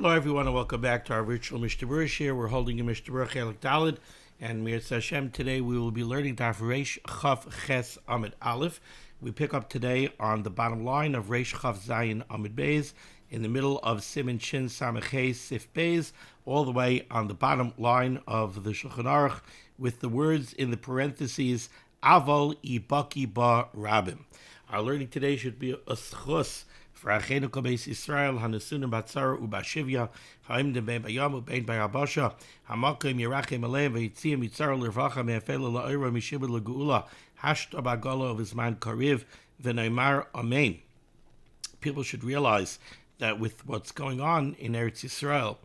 Hello, everyone, and welcome back to our virtual Mishnah Berurah share. We're holding a Mishnah Berurah Chelik Daled, and Mirz Hashem, today we will be learning Daf Reish Chaf Ches Amid Aleph. We pick up today on the bottom line of Reish Chaf Zayin Amid Beis, in the middle of Siman Shin Samech Sif Beis, all the way on the bottom line of the Shulchan Aruch, with the words in the parentheses, Avol Ibaki Ba Rabim. Our learning today should be a schus for Achenu Kabeis Yisrael, Hanasunim Batzara Ubashivya, Haimdim Ben Bayamu Ben Bayabasha, Hamakim Yerachem Alev, Yitzim Yitzar Lirvacha Me'afela La'ira Mishibud L'Geula, Hashta Bagala of Isman Kariv, V'Neimar Amen. People should realize that with what's going on in Eretz Yisrael,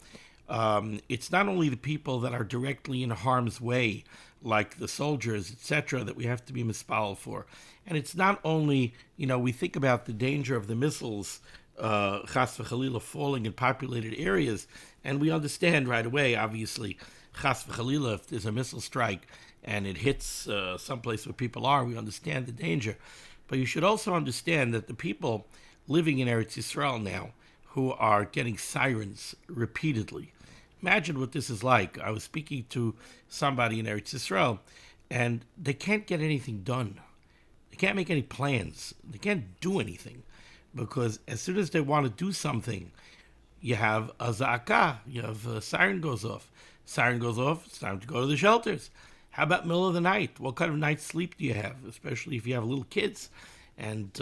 it's not only the people that are directly in harm's way, like the soldiers, etc., that we have to be mispal for. And it's not only, we think about the danger of the missiles, chas v'chalila, falling in populated areas, and we understand right away, obviously, chas v'chalila, if there's a missile strike and it hits someplace where people are, we understand the danger. But you should also understand that the people living in Eretz Yisrael now, who are getting sirens repeatedly, imagine what this is like. I was speaking to somebody in Eretz Yisrael, and they can't get anything done. They can't make any plans. They can't do anything, because as soon as they want to do something, you have a za'aka, you have a siren goes off. Siren goes off, it's time to go to the shelters. How about middle of the night? What kind of night's sleep do you have, especially if you have little kids? And,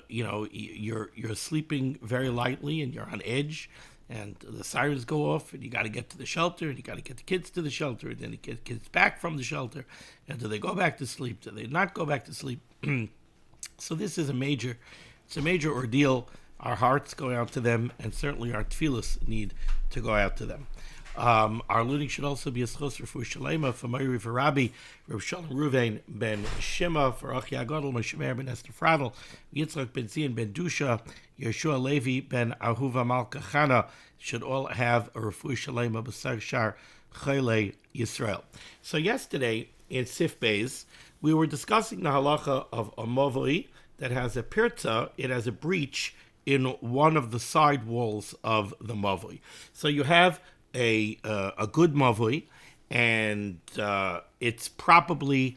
you're sleeping very lightly and you're on edge, and the sirens go off, and you got to get to the shelter, and you got to get the kids to the shelter, and then you get kids back from the shelter. And do they go back to sleep? Do they not go back to sleep? So this is a major ordeal. Our hearts go out to them, and certainly our tefillos need to go out to them. Our learning should also be a schos for Shalema, for Meiri for Rabbi, Reb Shalom Ruvain ben Shima, for Achi Agadol, Moshe Meir ben Esther Fradel, Yitzchak ben Zion ben Dusha, Yeshua Levi ben Ahuva Malka Chana, should all have a Refuah Shalema b'sar shar Chayle Yisrael. So yesterday in Sif Beis, we were discussing the halacha of a mavoi that has a pirza, it has a breach in one of the side walls of the mavoi. So you have a good mavoi, and it's properly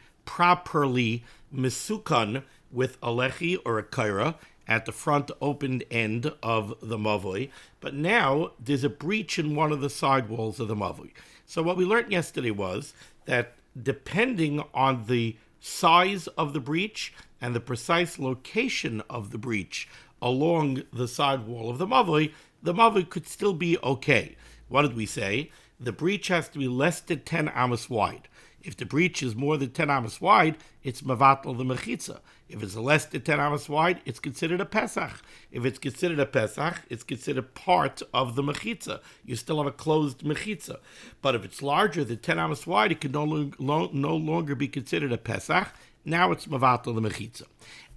misukan with a lechi or a kaira at the front opened end of the mavoi. But now there's a breach in one of the side walls of the mavoi. So what we learned yesterday was that depending on the size of the breach and the precise location of the breach along the side wall of the mavoi could still be okay. What did we say? The breach has to be less than 10 amos wide. If the breach is more than 10 amos wide, it's mavatal the mechitza. If it's less than 10 amos wide, it's considered a pesach. If it's considered a pesach, it's considered part of the mechitza. You still have a closed mechitza. But if it's larger than 10 amos wide, it can no longer be considered a pesach. Now it's mavatal the mechitza.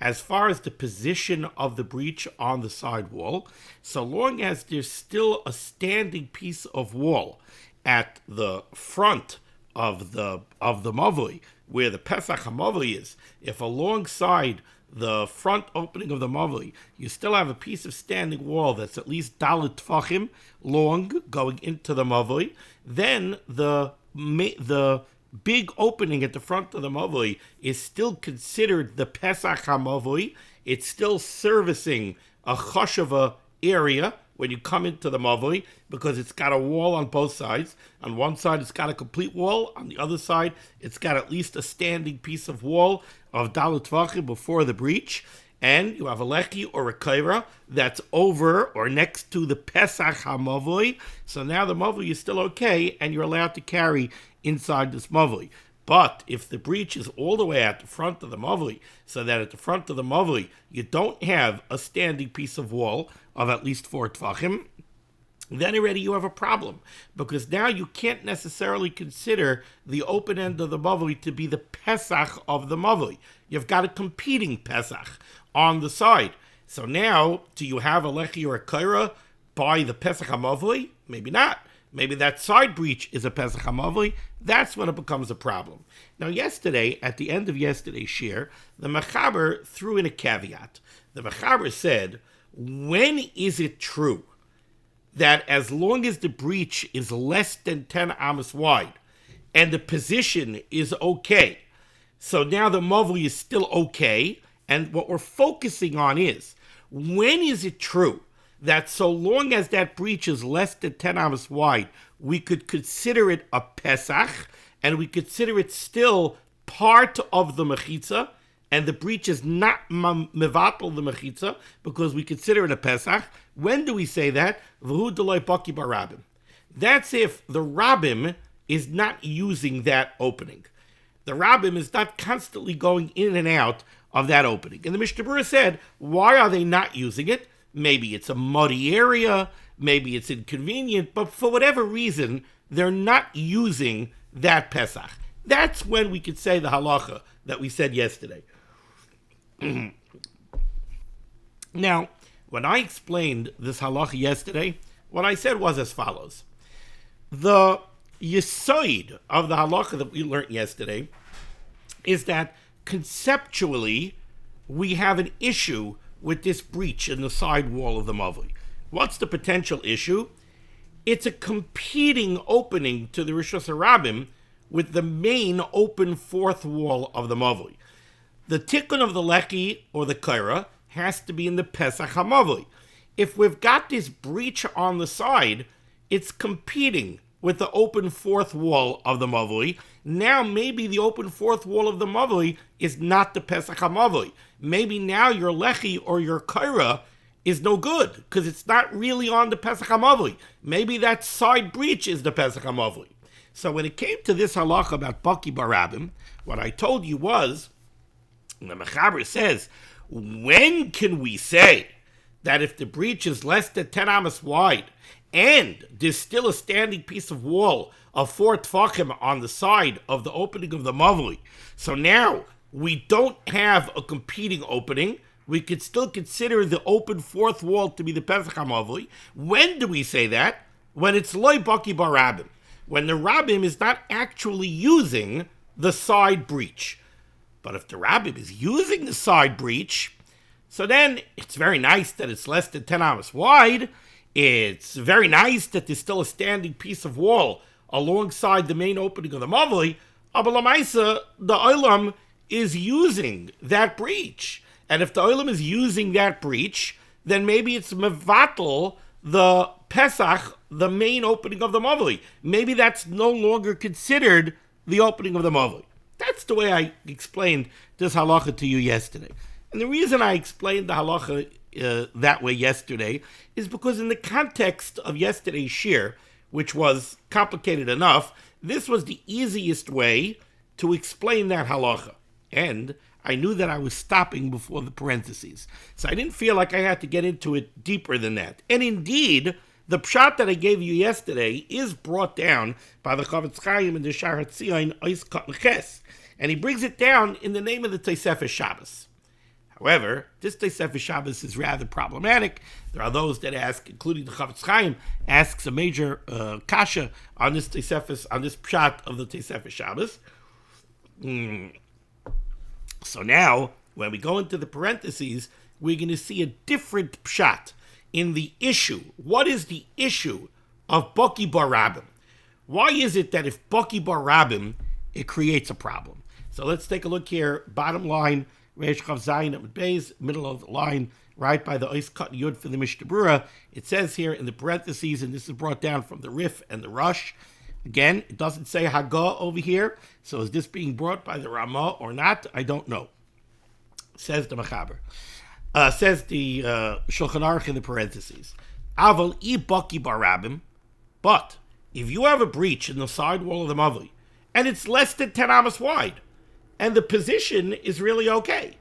As far as the position of the breach on the side wall, so long as there's still a standing piece of wall at the front of the mavoi, where the Pesach HaMavoi is, if alongside the front opening of the mavoi, you still have a piece of standing wall that's at least dalet tfachim long going into the mavoi, then the big opening at the front of the mavoi is still considered the Pesach HaMavoi. It's still servicing a chosheva area when you come into the mavoi, because it's got a wall on both sides. On one side, it's got a complete wall. On the other side, it's got at least a standing piece of wall of dalet tvachim before the breach. And you have a lechi or a kaira that's over or next to the Pesach HaMavoi. So now the mavoi is still okay, and you're allowed to carry inside this mavoi. But if the breach is all the way at the front of the mavoi, so that at the front of the mavoi you don't have a standing piece of wall of at least 4 tvachim, then already you have a problem, because now you can't necessarily consider the open end of the mavoi to be the Pesach of the mavoi. You've got a competing Pesach on the side. So now, do you have a lechi or a kaira by the Pesach HaMavoi? Maybe not. Maybe that side breach is a Pesach HaMavoi. That's when it becomes a problem. Now, yesterday, at the end of yesterday's shir, the Mechaber threw in a caveat. The Mechaber said, when is it true that as long as the breach is less than 10 amos wide and the position is okay, so now the mavli is still okay, and what we're focusing on is, when is it true that so long as that breach is less than 10 amos wide, we could consider it a Pesach, and we consider it still part of the mechitza, and the breach is not mevatel the mechitza, because we consider it a Pesach? When do we say that? V'hu deloi baki barabim. That's if the rabbim is not using that opening. The rabbim is not constantly going in and out of that opening. And the Mishnah Berurah said, why are they not using it? Maybe it's a muddy area, maybe it's inconvenient, but for whatever reason, they're not using that Pesach. That's when we could say the halacha that we said yesterday. Now, when I explained this halacha yesterday, what I said was as follows. The yesoid of the halacha that we learned yesterday is that conceptually we have an issue with this breach in the side wall of the mavli. What's the potential issue? It's a competing opening to the Rishus HaRabim with the main open fourth wall of the mavli. The tikkun of the lechi or the kaira has to be in the Pesach HaMavli. If we've got this breach on the side, it's competing with the open fourth wall of the mavli. Now maybe the open fourth wall of the mavli is not the Pesach HaMavli. Maybe now your lechi or your kaira is no good because it's not really on the Pesach HaMavli. Maybe that side breach is the Pesach HaMavli. So when it came to this halacha about baki barabim, what I told you was, the Mechaber says, when can we say that if the breach is less than 10 amos wide and there's still a standing piece of wall of 4 tfachim on the side of the opening of the mavli, so now we don't have a competing opening, we could still consider the open fourth wall to be the Pesach HaMavli. When do we say that? When it's loy baki barabim, when the rabbim is not actually using the side breach. But if the rabbim is using the side breach, so then it's very nice that it's less than 10 amos wide. It's very nice that there's still a standing piece of wall alongside the main opening of the mavli. Aber l'maisa, the olam is using that breach. And if the olam is using that breach, then maybe it's mevatel the Pesach, the main opening of the mavli. Maybe that's no longer considered the opening of the mavli. That's the way I explained this halacha to you yesterday. And the reason I explained the halacha that way yesterday is because in the context of yesterday's shir, which was complicated enough, this was the easiest way to explain that halacha. And I knew that I was stopping before the parentheses. So I didn't feel like I had to get into it deeper than that. And indeed, the pshat that I gave you yesterday is brought down by the Chavetz Chaim in the Shar HaTzion Ois Katan Ches, and he brings it down in the name of the Tosefes Shabbos. However, this Tosefes Shabbos is rather problematic. There are those that ask, including the Chavetz Chaim, asks a major kasha on this Tosefes, on this pshat of the Tosefes Shabbos. So now, when we go into the parentheses, we're going to see a different pshat in the issue. What is the issue of baki barabim? Why is it that if baki barabim, it creates a problem? So let's take a look here. Bottom line, Reish Chav Zayin Amud Beis, middle of the line, right by the Ois Katan Yud for the Mishnah Berurah. It says here in the parentheses, and this is brought down from the Rif and the Rush. Again, it doesn't say Haggah over here, so is this being brought by the Ramah or not? I don't know. Says the Mechaber. Says the Shulchan Aruch in the parentheses. Aval I baki barabim, but if you have a breach in the side wall of the mavli, and it's less than 10 amos wide, and the position is really okay.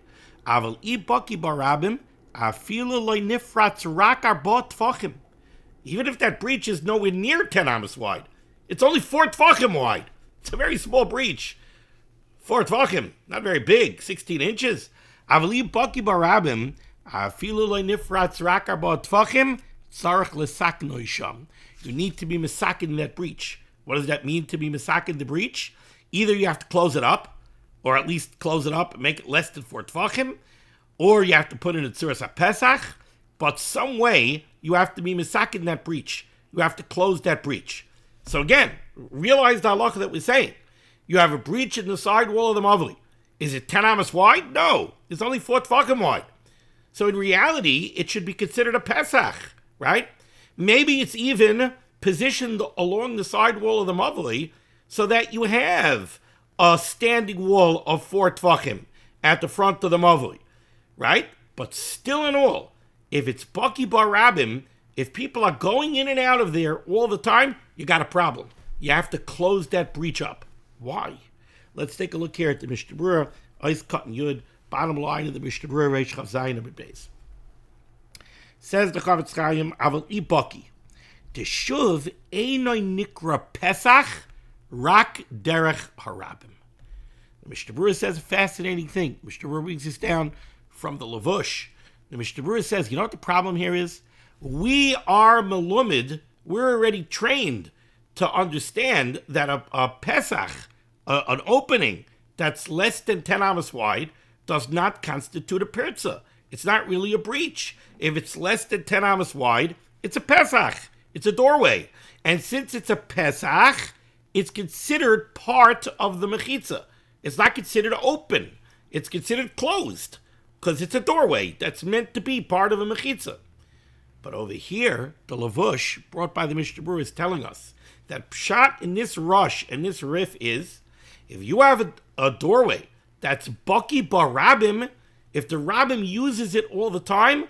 Aval I baki barabim, afilu loy nifratz rak arba tfachim. Even if that breach is nowhere near 10 amos wide, it's only 4 tfachim wide. It's a very small breach. 4 tfachim, not very big, 16 inches. Avali baki barabim, afilu loy nifratz rak arba tfachim, tzarech lesaknoi sham. You need to be mesakin that breach. What does that mean to be mesakin the breach? Either you have to close it up, or at least close it up and make it less than 4 tfachim, or you have to put in a tzuras HaPesach, but some way you have to be misakin that breach. You have to close that breach. So again, realize the halacha that we're saying. You have a breach in the side wall of the mavli. Is it 10 amas wide? No, it's only 4 tefachim wide. So in reality, it should be considered a Pesach, right? Maybe it's even positioned along the side wall of the mavli so that you have a standing wall of 4 tefachim at the front of the mavli, right? But still in all, if it's Baki Bar Rabim, if people are going in and out of there all the time, you got a problem. You have to close that breach up. Why? Let's take a look here at the Mishnah Berurah, Ice Cut and Yud, bottom line of the Mishnah Berurah, Reish Chav Zayin Amud Beis. Says the Chofetz Chaim, Aval Ibaki, Teshuv Einoi Nikra Pesach, Rak Derech Harabim. The Mishnah Berurah says a fascinating thing. Mishnah Berurah brings this down from the Lavush. The Mishnah Berurah says, you know what the problem here is? We are melumid, we're already trained to understand that a Pesach, an opening that's less than 10 amas wide, does not constitute a pirza. It's not really a breach. If it's less than 10 amas wide, it's a Pesach. It's a doorway. And since it's a Pesach, it's considered part of the mechitza. It's not considered open. It's considered closed because it's a doorway that's meant to be part of a mechitza. But over here, the Lavush, brought by the Mishnah Berurah, is telling us that pshat in this rush and this riff is, if you have a doorway that's Baki Bar Rabim, if the Rabim uses it all the time,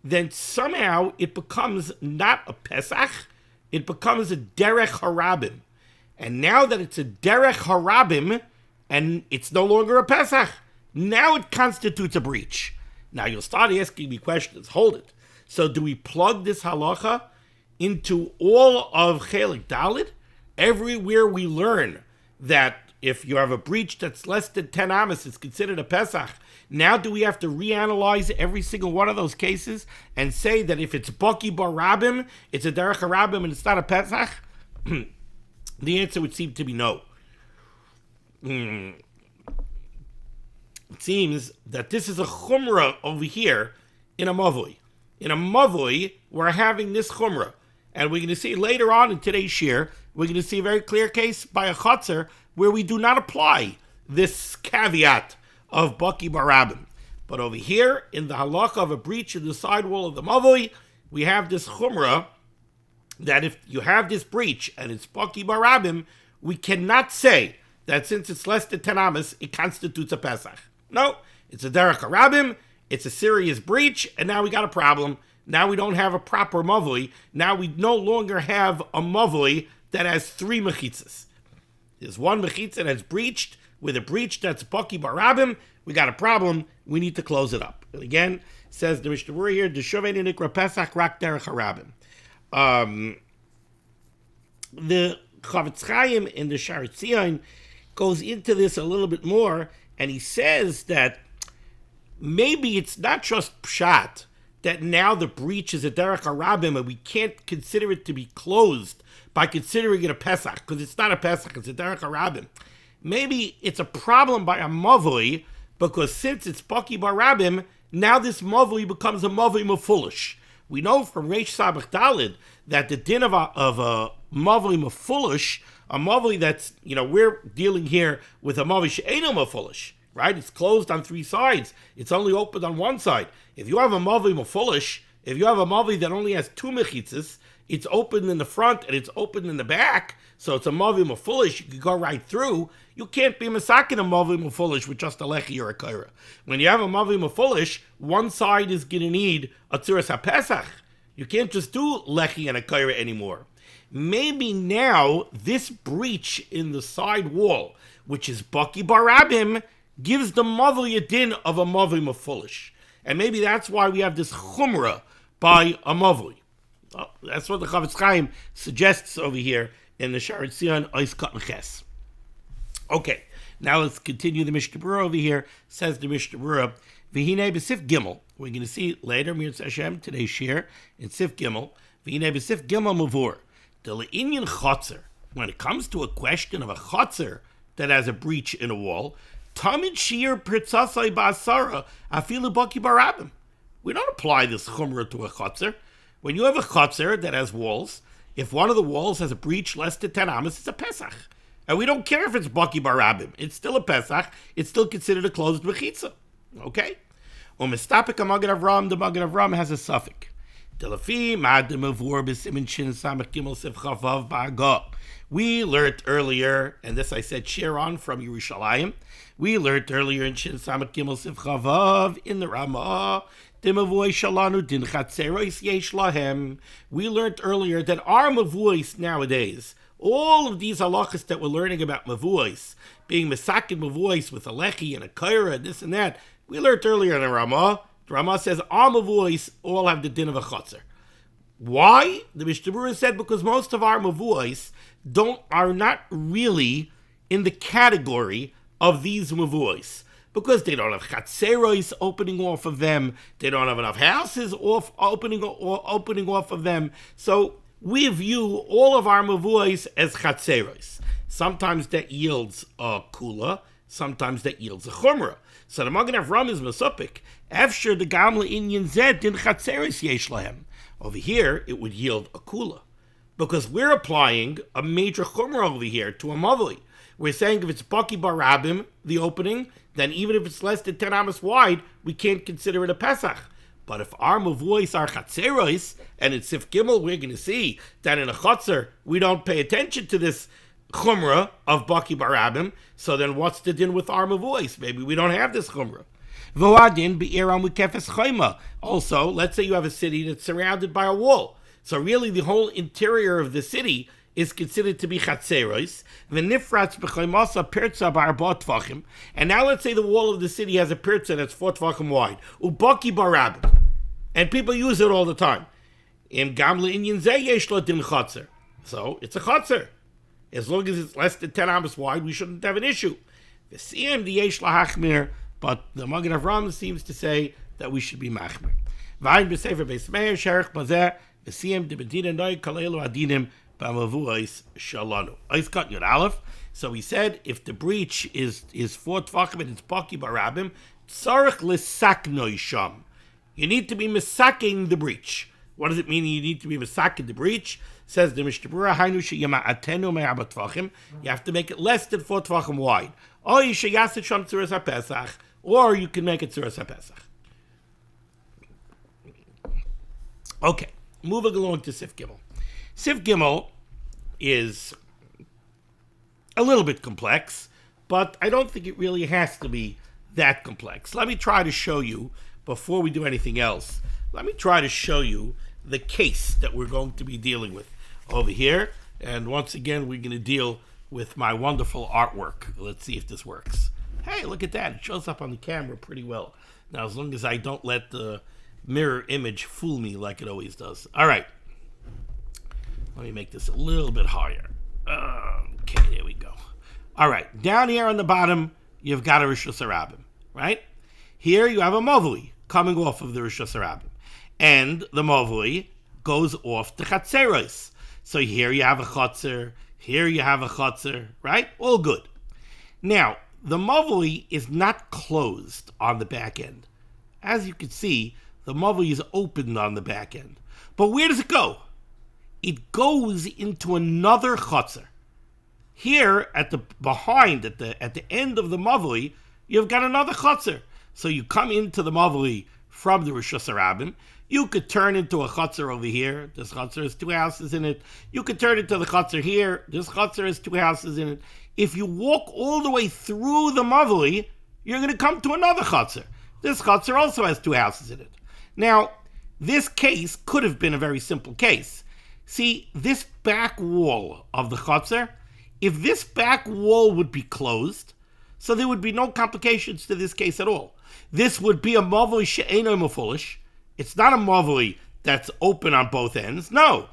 then somehow it becomes not a Pesach, it becomes a Derech Harabim. And now that it's a Derech Harabim, and it's no longer a Pesach, now it constitutes a breach. Now you'll start asking me questions. Hold it. So do we plug this halacha into all of Chelik Dalit? Everywhere we learn that if you have a breach that's less than 10 amas, it's considered a Pesach. Now do we have to reanalyze every single one of those cases and say that if it's Baki Bar Rabim, it's a Derech Harabim and it's not a Pesach? The answer would seem to be no. It seems that this is a chumrah over here in a mavui. In a mavui, we're having this chumrah. And we're going to see later on in today's shir, we're going to see a very clear case by a chotzer where we do not apply this caveat of Baki Bar Rabim. But over here, in the halacha of a breach in the sidewall of the mavui, we have this chumrah that if you have this breach and it's Baki Bar Rabim, we cannot say that since it's less than 10 amas, it constitutes a Pesach. No, it's a Derech Harabim, it's a serious breach, and now we got a problem. Now we don't have a proper mavui. Now we no longer have a mavui that has 3 mechitzas. There's one mechitza that's breached with a breach that's Baki Bar Rabim. We got a problem. We need to close it up. And again, says the Mishnah Berurah here, D'shovei nikra Pesach rak derech harabim. The Chofetz Chaim in the Sharet Zion goes into this a little bit more, and he says that maybe it's not just pshat that now the breach is a derech harabim and we can't consider it to be closed by considering it a Pesach, because it's not a Pesach, it's a derech harabim. Maybe it's a problem by a mavui, because since it's Baki Bar Rabim, now this mavui becomes a mavui mefulish. We know from Reish Sabach Dalid that the din of a mavui mefulish, a mavui that's, we're dealing here with a mavui she'eino mefulish, right? It's closed on 3 sides. It's only opened on one side. If you have a mavui mefulish, if you have a mavui that only has 2 mechitzas, it's open in the front and it's open in the back, so it's a mavui mefulish, you can go right through. You can't be masakin a mavui mefulish with just a lechi or a kaira. When you have a mavui mefulish, one side is going to need a tzuras ha-pesach. You can't just do lechi and a kaira anymore. Maybe now this breach in the side wall, which is Baki Bar Rabim, gives the mavui a din of a mavui mefulish. And maybe that's why we have this chumrah by a mavui. Well, that's what the Chofetz Chaim suggests over here in the Sharet Zion Ois Kat and Ches. Okay, now let's continue the Mishnah Berurah over here. Says the Mishnah Berurah, V'hinei b'sif gimel. We're going to see later, Mirz Hashem, today's shir, in Sif Gimel. V'hinei b'sif gimel mavur. The le'inyan chotzer. When it comes to a question of a chotzer that has a breach in a wall, tamid shir pertzasai ba'asara afilu Baki Bar Rabim. We don't apply this chumrah to a chotzer. When you have a chotzer that has walls, if one of the walls has a breach less than 10 amas, it's a Pesach. And we don't care if it's Baki Barabim. It's still a Pesach. It's still considered a closed mechitza. Okay? Umestapik a Magen Avram, the Magen Avram has a suffix. We learned earlier, and this I said share on from Yerushalayim. We learned earlier in Shin Samet Gimel Sif Chavav in the Ramah. We learned earlier that our mavuos nowadays, all of these halachas that we're learning about mavuos, being mesakin mavuos with a lechi and a kaira and this and that, we learned earlier in the Ramah. The Ramah says our mavuos all have the din of a chotzer. Why? The Mishnah Berurah said because most of our mavuos are not really in the category of these mavuos. Because they don't have chatzeros opening off of them, they don't have enough houses opening off of them. So we view all of our mavuos as chatzeros. Sometimes that yields a kula, sometimes that yields a chumrah. So the Magen Avram is masupik. After the gamla inyan zed din chatzeros yesh lahem. Over here, it would yield a kula. Because we're applying a major chumrah over here to a mavui. We're saying if it's Baki Barabim, the opening, then even if it's less than 10 amas wide, we can't consider it a Pesach. But if our mavuos are chatzeros, and in Sif Gimel, we're going to see that in a chatzer, we don't pay attention to this chumrah of Baki Barabim, so then what's the din with our mavuos? Maybe we don't have this chumrah. Also, let's say you have a city that's surrounded by a wall. So really the whole interior of the city is considered to be chatzeros. And now let's say the wall of the city has a pirza that's 4 tvachim wide. Ubaki barabim. And people use it all the time. So it's a chatzer. As long as it's less than 10 amas wide, we shouldn't have an issue. But the Magen Avram seems to say that we should be machmir. So he said, if the breach is 4 tvachim and it's Baki Barabim, tzarich l'saknoi sham. You need to be misaking the breach. What does it mean you need to be misaking the breach? Says the Mishnah Berurah, hainu sheyama'atenu me'arba tvachim. You have to make it less than 4 tvachim wide. Or you sheyasit sham tzuras haPesach, or you can make it tzuras haPesach. Okay, moving along to Sif Gimel. Sif Gimel is a little bit complex, but I don't think it really has to be that complex. Let me try to show you, before we do anything else, let me try to show you the case that we're going to be dealing with over here. And once again, we're going to deal with my wonderful artwork. Let's see if this works. Hey, look at that. It shows up on the camera pretty well. Now, as long as I don't let the mirror image fool me like it always does. All right. Let me make this a little bit higher. Okay, there we go. All right. Down here on the bottom, you've got a Rishus Harabim, right? Here you have a Mavui coming off of the Rishus Harabim. And the Mavui goes off the Chatzeros. So here you have a Chatzer, here you have a Chatzer, right? All good. Now, the Mavui is not closed on the back end. As you can see, the Mavui is opened on the back end. But where does it go? It goes into another Chatzer. Here, at the end of the Mavui, you've got another Chatzer. So you come into the Mavui from the Rishus Harabim. You could turn into a Chatzer over here. This Chatzer has 2 houses in it. You could turn into the Chatzer here. This Chatzer has 2 houses in it. If you walk all the way through the Mavui, you're going to come to another Chatzer. This Chatzer also has 2 houses in it. Now, this case could have been a very simple case. See, this back wall of the Chatzer, if this back wall would be closed, so there would be no complications to this case at all. This would be a Mavui she'eino mefulish. It's not a Mavui that's open on both ends. No.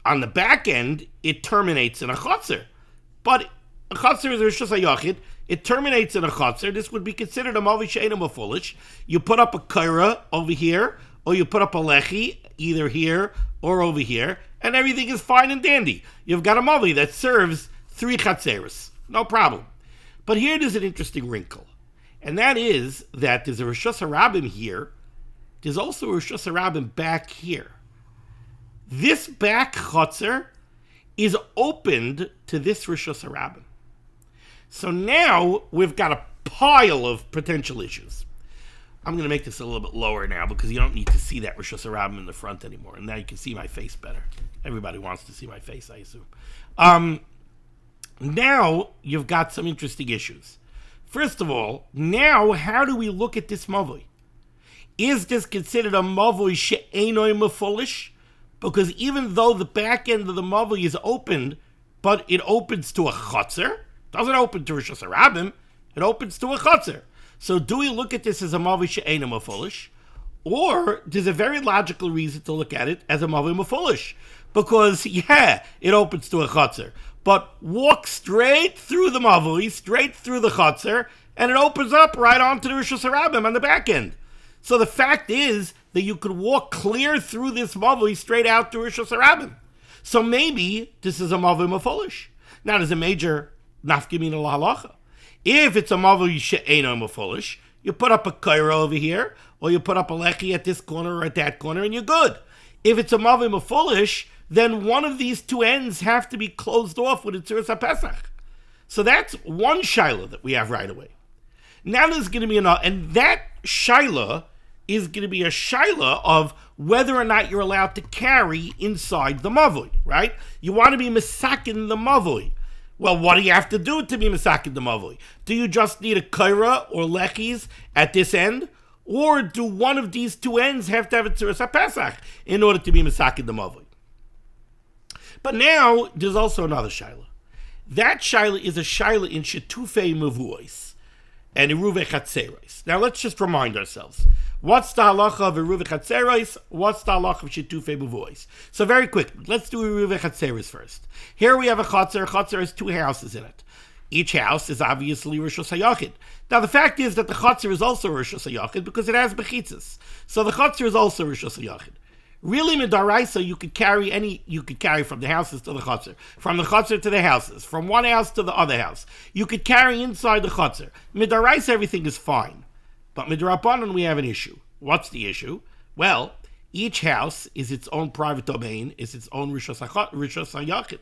On the back end, it terminates in a Chatzer. But a Chatzer is Rishus HaYachid. It terminates in a Chatzer. This would be considered a Mavui she'eino mefulish. You put up a kaira over here, or you put up a lechi, either here or over here, and everything is fine and dandy. You've got a Mavui that serves 3 Chatzeros. No problem. But here there's an interesting wrinkle. And that is that there's a Rishus Harabim here. there's also a Rishus HaRabim back here. This back chutzner is opened to this Rishus HaRabim. So now we've got a pile of potential issues. I'm going to make this a little bit lower now because you don't need to see that Rishus HaRabim in the front anymore. And now you can see my face better. Everybody wants to see my face, I assume. Now you've got some interesting issues. First of all, now how do we look at this mavoi? Is this considered a mavoi she'enoi mefulish? Because even though the back end of the mavoi is opened, but it opens to a chutzner, doesn't open to Rishus HaRabim, it opens to a chutzner. So do we look at this as a mavoi she'enoi mefulish? Or there's a very logical reason to look at it as a mavoi mefulish. Because, yeah, it opens to a chutzner. But walk straight through the mavoi, straight through the chutzner, and it opens up right onto the Rishus HaRabim on the back end. So the fact is that you could walk clear through this mavoi straight out to Rishus HaRabim. So maybe this is a mavoi mefulish. Now there's a major nafkamina lahalacha. If it's a mavoi she'eino mefulish, you put up a kaira over here, or you put up a lechi at this corner or at that corner, and you're good. If it's a mavoi mefulish, then one of these two ends have to be closed off with a tzuras HaPesach. So that's one shaila that we have right away. Now there's going to be another, and that shaila is going to be a shaila of whether or not you're allowed to carry inside the mavoi, right? You want to be mesakin the mavoi. Well, what do you have to do to be mesakin the mavoi? Do you just need a kaira or lechis at this end? Or do one of these two ends have to have a tzuras HaPesach in order to be mesakin the mavoi? But now, there's also another shaila. That shaila is a shaila in shetufei mevuos and iruvei chatzeros. Now, let's just remind ourselves. What's the halacha of iruvei chatzeros? What's the halacha of shetufei mevuos? So very quickly, let's do iruvei chatzeros first. Here we have a chatzer. A chatzer has two houses in it. Each house is obviously Rishus HaYachid. Now, the fact is that the chatzer is also Rishus HaYachid because it has bechitzas. So the chatzer is also Rishus HaYachid. Really, midaraisa, you could carry from the houses to the chutzner, from the chutzner to the houses, from one house to the other house. You could carry inside the chutzner. Midaraisa, everything is fine. But midrabanan, we have an issue. What's the issue? Well, each house is its own private domain, is its own Rishus HaYachid.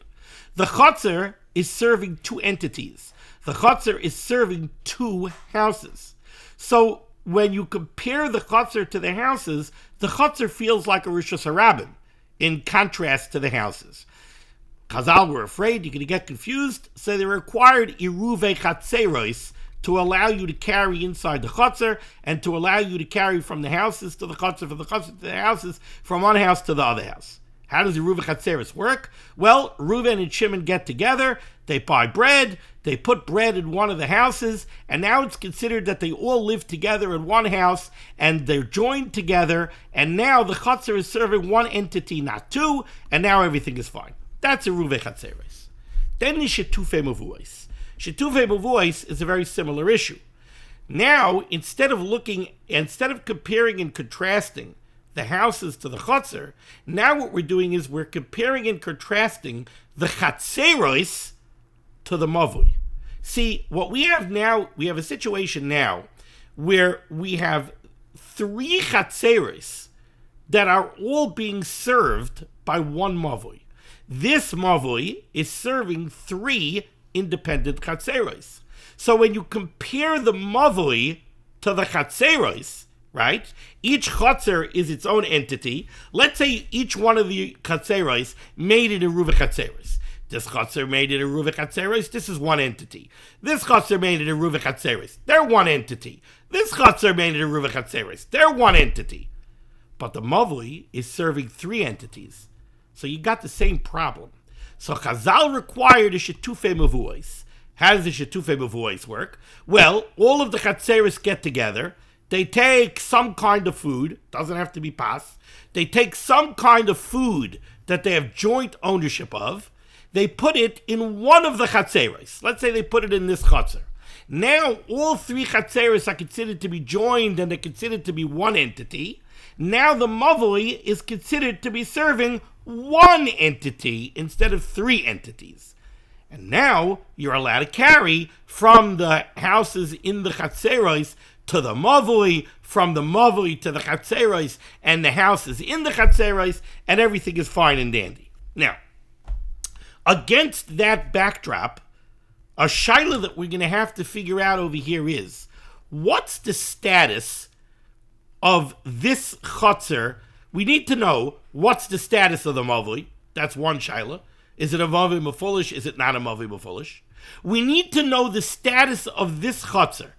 The chutzner is serving two entities. The chutzner is serving two houses. So, when you compare the chutzner to the houses, the chutzner feels like a Rishus HaRabim, in contrast to the houses. Chazal were afraid you're going to get confused, so they required iruvei chatzeros to allow you to carry inside the chutzner and to allow you to carry from the houses to the chutzner, from the chutzner to the houses, from one house to the other house. How does iruvei chatzeros work? Well, Reuven and Shimon get together, they buy bread, they put bread in one of the houses, and now it's considered that they all live together in one house, and they're joined together, and now the chutzner is serving one entity, not two, and now everything is fine. That's iruvei chatzeros. Then the shetufei mevuos. Shetufei mevuos is a very similar issue. Now, instead of comparing and contrasting the houses to the chutzner, now what we're doing is we're comparing and contrasting the chatzeros to the mavoi. See, what we have now, we have a situation now where we have three chatzeros that are all being served by one mavoi. This mavoi is serving three independent chatzeros. So when you compare the mavoi to the chatzeros, right? Each chutzner is its own entity. Let's say each one of the chatzeros made it a iruvei chatzeros. This chutzner made it a iruvei chatzeros. This is one entity. This chutzner made it a iruvei chatzeros. They're one entity. This chutzner made it a iruvei chatzeros. They're one entity. But the mavoi is serving three entities. So you got the same problem. So Chazal required a shetufei mevuos. How does the shetufei mevuos work? Well, all of the chatzeros get together. They take some kind of food, doesn't have to be pas. They take some kind of food that they have joint ownership of. They put it in one of the chatzeros. Let's say they put it in this chutzner. Now all three chatzeros are considered to be joined and they're considered to be one entity. Now the mavoi is considered to be serving one entity instead of three entities. And now you're allowed to carry from the houses in the chatzeros to the mavui, from the mavui to the chatzeros, and the house is in the chatzeros, and everything is fine and dandy. Now, against that backdrop, a shaila that we're going to have to figure out over here is, what's the status of this chotzer? We need to know what's the status of the mavui. That's one shaila. Is it a mavui mefulish? Is it not a mavui mefulish? We need to know the status of this chotzer.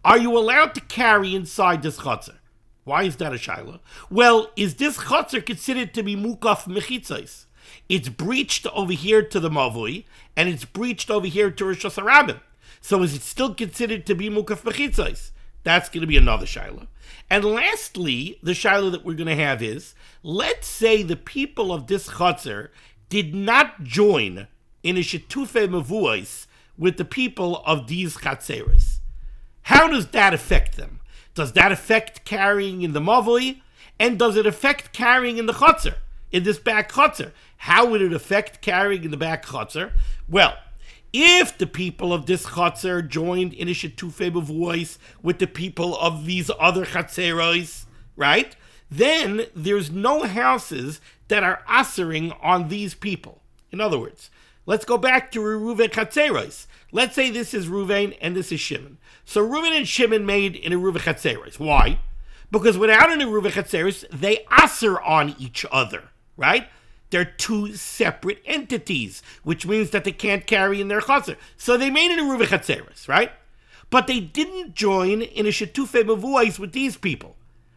Are you allowed to carry inside this chotzer? Why is that a shaila? Well, is this chotzer considered to be mukaf mechitzos? It's breached over here to the mavui, and it's breached over here to Rosh Hashanah. So is it still considered to be mukaf mechitzos? That's going to be another shaila. And lastly, the shaila that we're going to have is, let's say the people of this chotzer did not join in a shetufe mevuos with the people of these chatzeros. How does that affect them? Does that affect carrying in the mavui? And does it affect carrying in the chotzer, in this back chotzer? How would it affect carrying in the back chotzer? Well, if the people of this chotzer joined in a shetufe mevuos with the people of these other chatzeros, right? Then there's no houses that are asering on these people. In other words, let's go back to Reuven chatzeros. Let's say this is Reuven and this is Shimon. So Reuven and Shimon made in a Reuven chatzeros. Why? Because without an Reuven chatzeros, they aser on each other, right? They're two separate entities, which means that they can't carry in their chotzer. So they made it a Reuven chatzeros, right? But they didn't join in a shetufe mevuos with these people.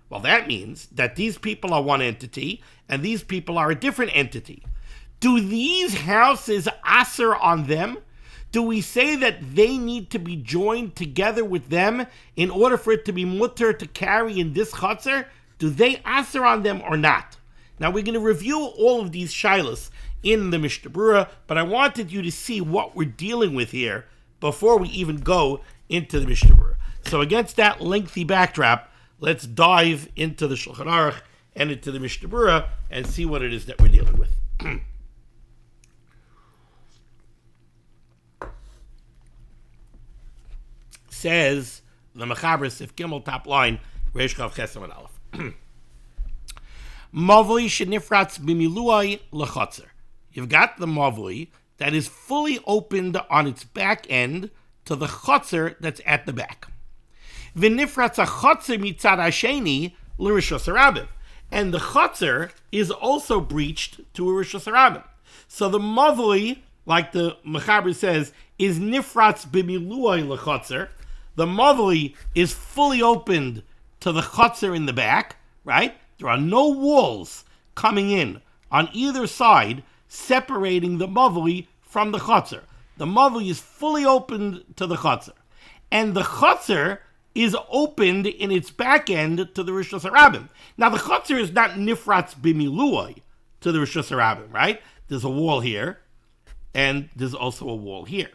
Well, that means that these people are one entity and these people are a different entity. Do these houses aser on them? Do we say that they need to be joined together with them in order for it to be mutter to carry in this chotzer? Do they aser on them or not? Now, we're going to review all of these shilas in the Mishnah Berurah, but I wanted you to see what we're dealing with here before we even go into the Mishnah Berurah. So against that lengthy backdrop, let's dive into the Shulchan Aruch and into the Mishnah Berurah and see what it is that we're dealing with. Says the Mechaber Sif Gimel, top line, Reish Chav Ches Amud Aleph. Mavui shenifratz b'miluai lechotzer. You've got the mavui that is fully opened on its back end to the chotzer that's at the back. V'nifratz hachotzer mitzad hasheni l'rishos harabim. And the chotzer is also breached to a rishos harabim. So the mavui, like the Mechaber says, is nifratz b'miluai lechotzer. The mavui is fully opened to the chotzer in the back, right? There are no walls coming in on either side separating the mavui from the chotzer. The mavui is fully opened to the chotzer. And the chotzer is opened in its back end to the rishos harabim. Now the chotzer is not nifratz b'miluai to the rishos harabim, right? There's a wall here, and there's also a wall here.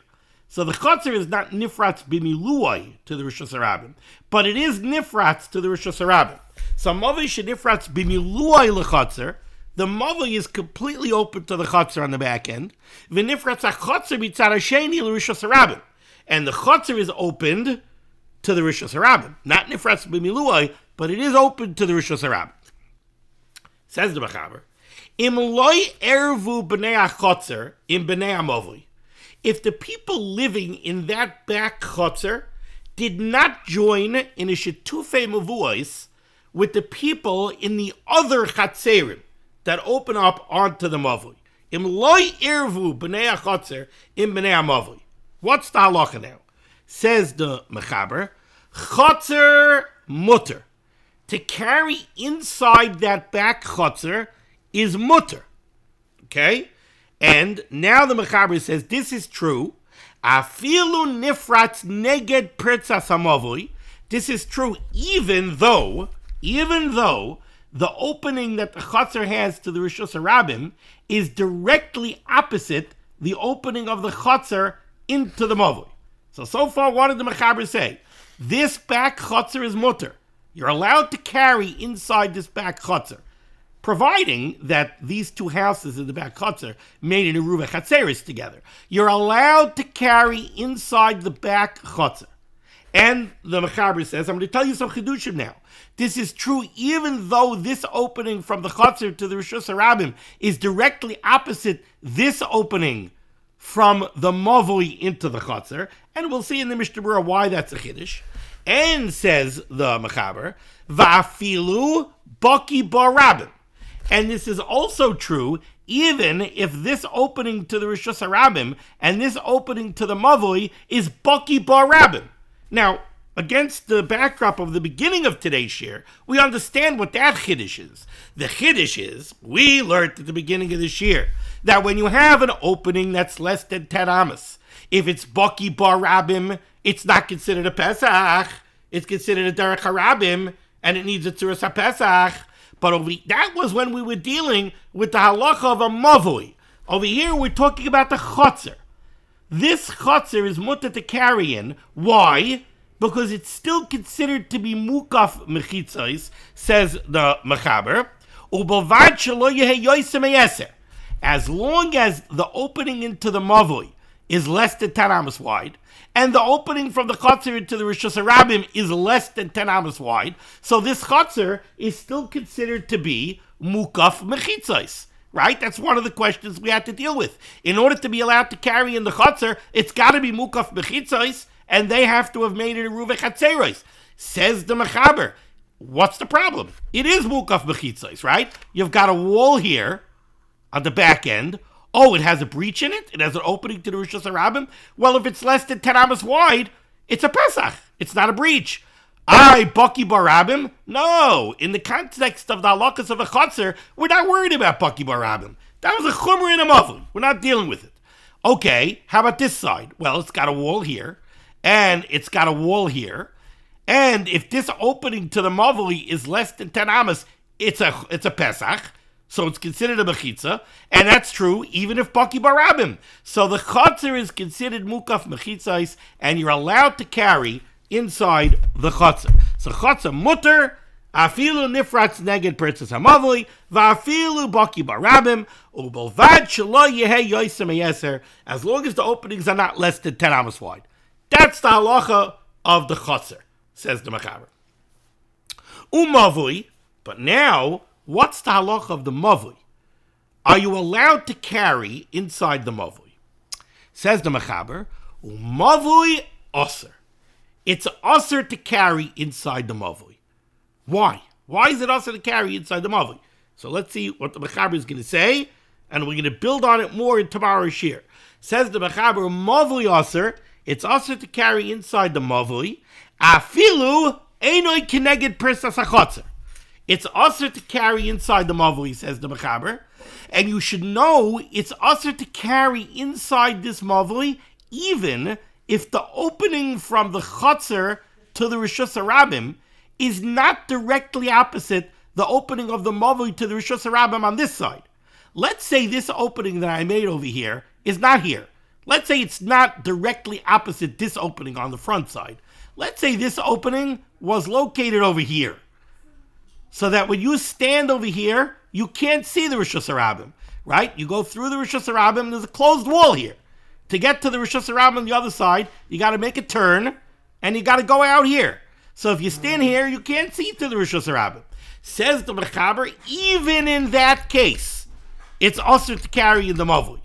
So the chotzer is not nifratz b'miluai to the rishos harabim, but it is nifratz to the rishos harabim. So mavui shenifratz b'miluai lechotzer, the mavui is completely open to the chotzer on the back end. V'nifratz hachotzer mitzad hasheni l'rishos harabim, and the chotzer is opened to the rishos harabim, not nifratz b'miluai, but it is open to the rishos harabim. Says the Mechaber, im loy ervu b'nei hachotzer im b'nei hamavui. If the people living in that back chotzer did not join in a shetufe mevuos with the people in the other chatzerim that open up onto the mavui. Im loy irvu b'nei hachotzer im b'nei hamavui. What's the halacha now? Says the Mechaber, chotzer mutter. To carry inside that back chotzer is mutter. Okay? And now the Mechaber says this is true. Afilu nifratz neged pritzas hamavui. This is true even though the opening that the chotzer has to the rishos harabim is directly opposite the opening of the chotzer into the mavui. So far, what did the Mechaber say? This back chotzer is mutter. You're allowed to carry inside this back chotzer, providing that these two houses in the back chotzer made in a Reuven chatzeros together. You're allowed to carry inside the back chotzer. And the Mechaber says, I'm going to tell you some Chidushim now. This is true even though this opening from the Chotzer to the Rishus HaRabim is directly opposite this opening from the Mavoi into the Chotzer. And we'll see in the Mishnah Berurah why that's a Chiddush. And says the Mechaber, Va'afilu Baki Barabim. And this is also true even if this opening to the Rishus HaRabim and this opening to the Mavoi is Baki Barabim. Now, against the backdrop of the beginning of today's shir, we understand what that chiddush is. The chiddush is, we learned at the beginning of the shir, that when you have an opening that's less than 10 amas, if it's Baki Bar Rabim, it's not considered a Pesach, it's considered a Derech HaRabim, and it needs a Tzuras HaPesach. But that was when we were dealing with the halacha of a Mavoi. Over here, we're talking about the Chotzer. This chotzer is mutter to carry in. Why? Because it's still considered to be mukaf mechitzos, says the Mechaber. Ubavad shelo yehe yoisem meyeser. As long as the opening into the mavoi is less than 10 amos wide, and the opening from the chotzer into the Rishus HaRabim is less than 10 amos wide, so this chotzer is still considered to be mukaf mechitzos. Right? That's one of the questions we had to deal with. In order to be allowed to carry in the chotzer, it's got to be mukaf bechitzos, and they have to have made it a ruve chatzeros. Says the Mechaber, what's the problem? It is mukaf bechitzos, right? You've got a wall here on the back end. Oh, it has a breach in it? It has an opening to the Rishus HaRabim? Well, if it's less than 10 amos wide, it's a Pesach. It's not a breach. Baki Barabim? No. In the context of the halakas of a chotzer, we're not worried about Baki Barabim. That was a chumrah in a mavli. We're not dealing with it. Okay, how about this side? Well, it's got a wall here, and it's got a wall here, and if this opening to the mavli is less than 10 amas, it's a Pesach, so it's considered a mechitza, and that's true even if Baki Barabim. So the chotzer is considered mukaf mechitzais, and you're allowed to carry inside the chotzer. So chotzer mutter, afilu nifratz neged pertzas hamavli, va'afilu Baki Barabim, u'bolvad shelo yehe yoisem meyeser, as long as the openings are not less than 10 amos wide. That's the halacha of the chotzer, says the Mechaber. Umavli, but now, what's the halacha of the mavli? Are you allowed to carry inside the mavli? Says the Mechaber, umavli aser. It's aser to carry inside the mavli. Why? Why is it aser to carry inside the mavli? So let's see what the Mechaber is going to say, and we're going to build on it more in tomorrow's shir. Says the Mechaber, mavli aser, it's aser to carry inside the mavli, afilu einoi keneged persas hachotzer. It's aser to carry inside the mavli, says the Mechaber, and you should know it's aser to carry inside this mavli even if the opening from the chotzer to the Rishus HaRabim is not directly opposite the opening of the mavli to the Rishus HaRabim on this side. Let's say this opening that I made over here is not here. Let's say it's not directly opposite this opening on the front side. Let's say this opening was located over here, so that when you stand over here, you can't see the Rishus HaRabim, right? You go through the Rishus HaRabim, there's a closed wall here. To get to the Rishus HaRabim on the other side, you got to make a turn, and you got to go out here. So if you stand here, you can't see to the Rishus HaRabim. Says the Mechaber, even in that case, it's also to carry in the mavli.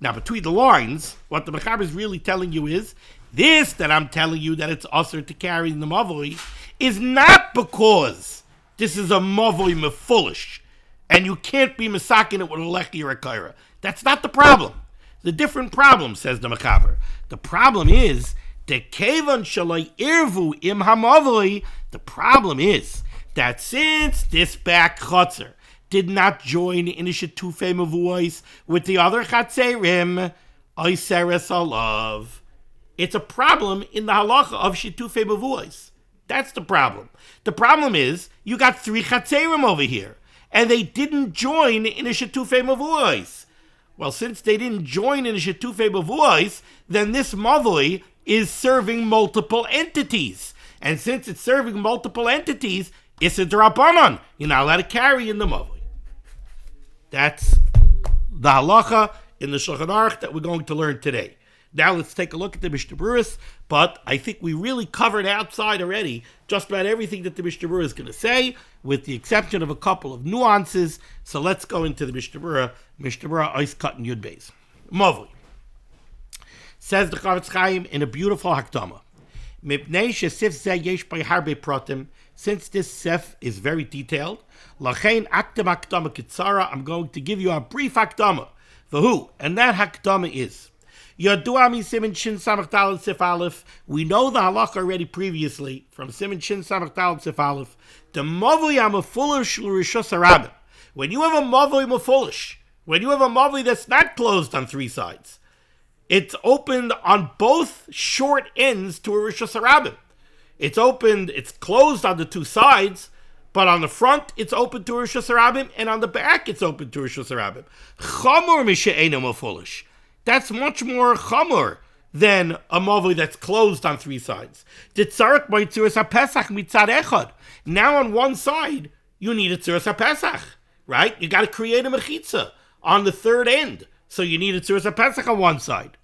Now, between the lines, what the Mechaber is really telling you is, this that I'm telling you that it's also to carry in the mavli is not because this is a mavli mefulish, and you can't be misakin it with a lechi or a kaira. That's not the problem. The different problem, says the Mechaber. The problem is the kevan shalai irvu im hamavli. The problem is that since this back chotzer did not join in a shetufei mevuos with the other chatzerim, oiseres alav. It's a problem in the halacha of shetufei mevuos. That's the problem. The problem is you got 3 chatzerim over here, and they didn't join in a shetufei mevuos. Well, since they didn't join in a shetufei mevuos, then this mavli is serving multiple entities. And since it's serving multiple entities, it's a drabanan. You're not allowed to carry in the mavli. That's the halacha in the Shulchan Aruch that we're going to learn today. Now let's take a look at the Mishnah Berurah, but I think we really covered outside already just about everything that the Mishnah Berurah is going to say, with the exception of a couple of nuances. So let's go into the Mishnah Berurah. Mishnah Berurah, Ois Katan Yud Beis. Mavli. Says the Chavetz Chaim in a beautiful Hakdama. Mipnei shesif zeh yesh bei harbe pratim. Since this sef is very detailed, lachein akdam hakdama kitzara. I'm going to give you a brief hakdama. V'hu, and that hakdama is Yadua mi Siman Shin Samach Daled Sif Aleph. We know the halacha already previously from Siman Shin Samach Daled Sif Aleph. The mavui amafulish l'rishus harabim. When you have a mavui mafulish, when you have a mavui that's not closed on three sides, it's opened on both short ends to a rishus harabim. It's opened, it's closed on the two sides, but on the front it's open to a rishus harabim, and on the back it's open to a rishus harabim. Chamor mishe'ena mafulish. That's much more chamor than a mavui that's closed on three sides. Now on one side, you need a tzuras HaPesach, right? You got to create a mechitza on the third end. So you need a tzuras HaPesach on one side.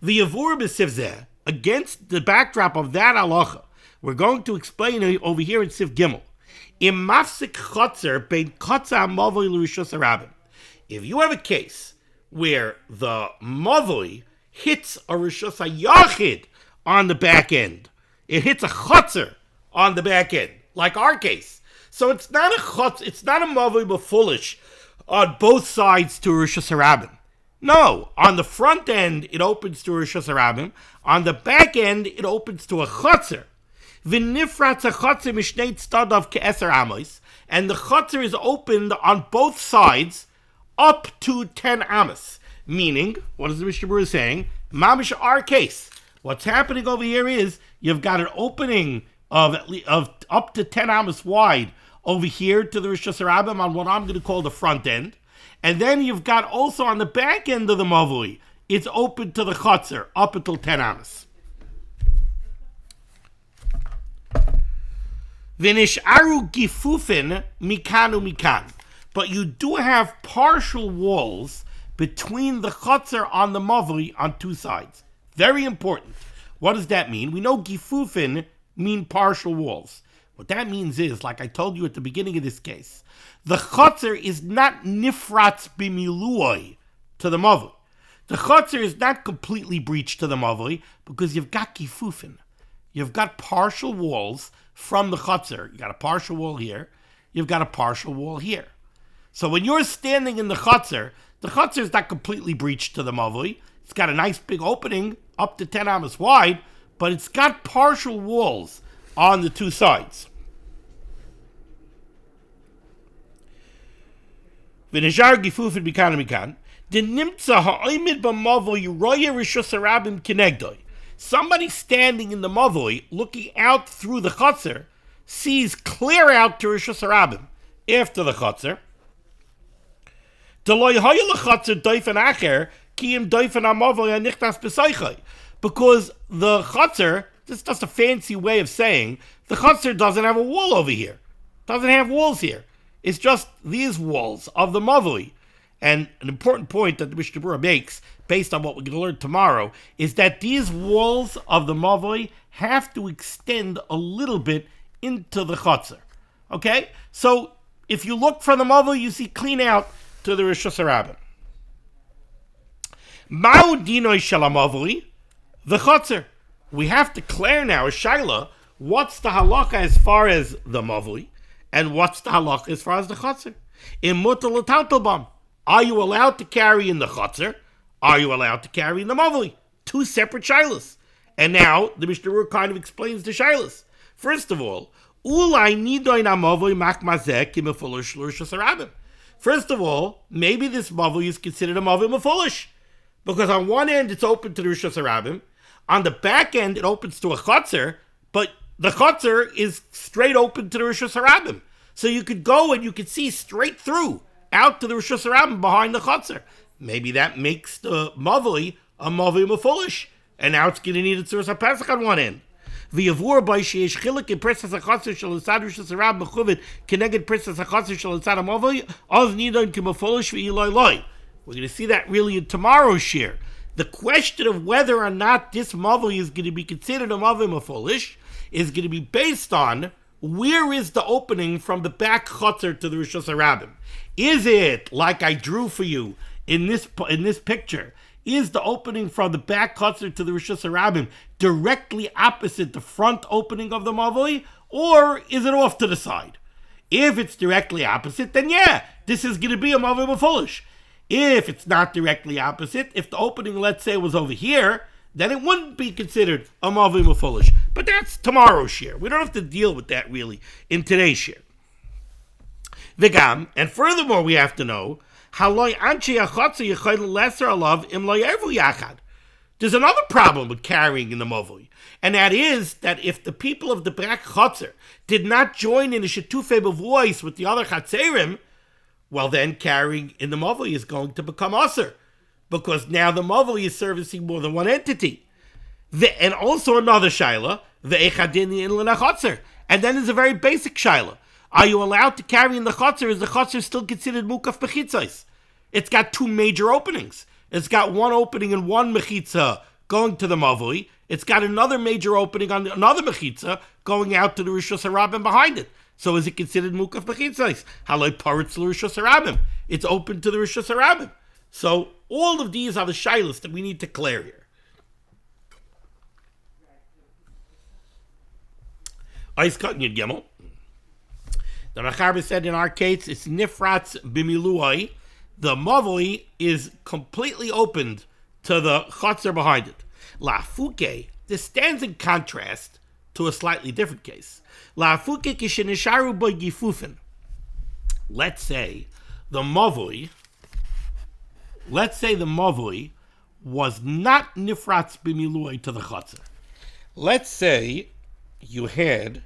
The Yavur b'Sivzeh, against the backdrop of that halacha, we're going to explain over here in Siv Gimel. Im mafsik chotzer bein kotza mavui l'rishus harabim. If you have a case where the mavui hits a rishus hayachid on the back end, it hits a chotzer on the back end, like our case. So it's not a chotzer, it's not a mavui befulish on both sides to rishus harabim. No, on the front end it opens to rishus harabim. On the back end it opens to a chotzer. V'nifratz a chotzer mishnei tzadav ke'eser amos, and the chotzer is opened on both sides up to 10 amos. Meaning, what is the Mishnah Berurah saying? Mamish, our case. What's happening over here is you've got an opening of up to 10 amos wide over here to the rishus harabim on what I'm going to call the front end. And then you've got also on the back end of the mavui, it's open to the chotzer up until 10 amos. V'nish'aru gifufin mikanu mikan. But you do have partial walls between the chotzer on the mavui on two sides. Very important. What does that mean? We know gifufin mean partial walls. What that means is, like I told you at the beginning of this case, the chotzer is not nifratz b'miluoi to the mavui. The chotzer is not completely breached to the mavui because you've got gifufin. You've got partial walls from the chotzer. You got a partial wall here. You've got a partial wall here. So when you're standing in the chotzer is not completely breached to the mavui. It's got a nice big opening up to 10 amos wide, but it's got partial walls on the two sides. V'nishar gifufin mikan mikan. The nimtza ha'oimid b'mavui roya rishus harabim kinegdoi. Somebody standing in the mavui, looking out through the chotzer, sees clear out to rishus harabim after the chotzer. Because the chotzer, this is just a fancy way of saying, the chotzer doesn't have a wall over here. Doesn't have walls here. It's just these walls of the mavui. And an important point that the Mishnah Berurah makes, based on what we're going to learn tomorrow, is that these walls of the mavui have to extend a little bit into the chotzer. Okay? So if you look from the mavui, you see clean out to the rishus harabim. Ma'u dinoi shel hamavui, the chotzer. We have to declare now, a shaila, what's the halacha as far as the mavui, and what's the halacha as far as the chotzer. In mutar l'taltel bam. Are you allowed to carry in the chotzer? Are you allowed to carry in the mavui? Two separate shailas. And now the Mishnah Berurah kind of explains the shailas. First of all, ulai nidoin hamavui mak mazeh ki mefulish l'rishus harabim. First of all, maybe this mavui is considered a mavui mefulish, because on one end it's open to the rishus harabim, on the back end it opens to a chotzer, but the chotzer is straight open to the rishus harabim. So you could go and you could see straight through out to the rishus harabim behind the chotzer. Maybe that makes the mavui a mavui mefulish, and now it's going to need a tzuras HaPesach on one end. V'yavur by sheyesh chilek in princess hachotzer shel insad rishus harabim mechuved keneged princess hachotzer shel insad hamavui az nidon kemefulish v'iloi loi. We're going to see that really in tomorrow's shir. The question of whether or not this mavoi is going to be considered a mavoi mafulish is going to be based on where is the opening from the back chotzer to the Rishus HaRabim. Is it like I drew for you in this picture? Is the opening from the back chotzer to the Rishus HaRabim directly opposite the front opening of the mavoi, or is it off to the side? If it's directly opposite, then yeah, this is going to be a mavoi mafulish. If it's not directly opposite, if the opening, let's say, was over here, then it wouldn't be considered a mavoi mafulish. But that's tomorrow's share. We don't have to deal with that really in today's share. V'gam, and furthermore, we have to know haloi anshei hachotzer yichayil lesser alav im lo yervu yachad. There's another problem with carrying in the mavoi, and that is that if the people of the back chotzer did not join in a shetufei b'vois with the other chatzerim, well then carrying in the mavoi is going to become aser, because now the mavoi is servicing more than one entity. And also another shaila, ve'echadin in l'nachotzer. And then there's a very basic shaila. Are you allowed to carry in the chotzer? Is the chotzer still considered mukaf bechitzos? It's got two major openings. It's got one opening in one mechitza going to the mavoi. It's got another major opening on another mechitza going out to the Rishus HaRabim behind it. So is it considered mukaf bechitzos? Haloi paritz l'Rishus HaRabim. It's open to the Rishus HaRabim. So all of these are the shailas that we need to clear here. Ice cutting Yud Gimel. The Mechaber said in our case, it's nifratz b'miluai. The mavoi is completely opened to the chotzer behind it. La fuke, this stands in contrast to a slightly different case. La fuke kishenisharu bo gifufin. Let's say the mavoi was not nifratz b'miluai to the chotzer. Let's say you had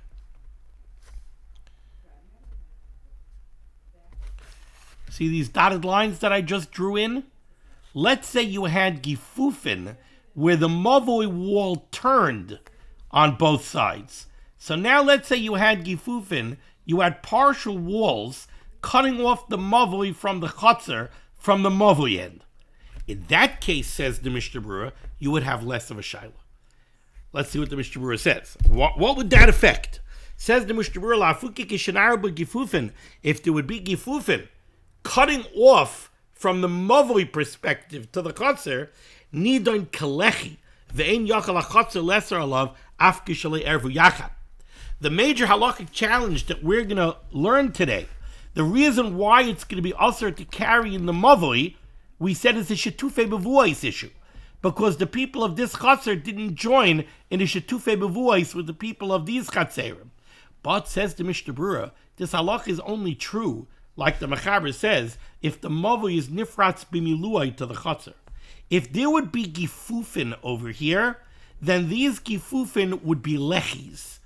see these dotted lines that I just drew in? Let's say you had gifufin where the mavoi wall turned on both sides. So now let's say you had gifufin, you had partial walls cutting off the mavoi from the chotzer from the mavoi end. In that case, says the Mishnah Berurah, you would have less of a shaila. Let's see what the Mishnah Berurah says. What would that affect? Says the Mishnah Berurah, la'afuki kishenar b'gifufin, if there would be gifufin cutting off from the mavoi perspective to the chotzer, nidon kalechi ve'en yachal hachotzer lesser alav af kishalei ervu yachad. The major halachic challenge that we're going to learn today, the reason why it's going to be usher to carry in the mavoi, we said it's a shetufei b'vuos issue, because the people of this chotzer didn't join in a shetufei b'vuos with the people of these chatzerim. But, says the Mishnah Berurah, this halach is only true, like the Mechaber says, if the mavoi is nifratz b'miluai to the chotzer. If there would be gifufin over here, then these gifufin would be lechis.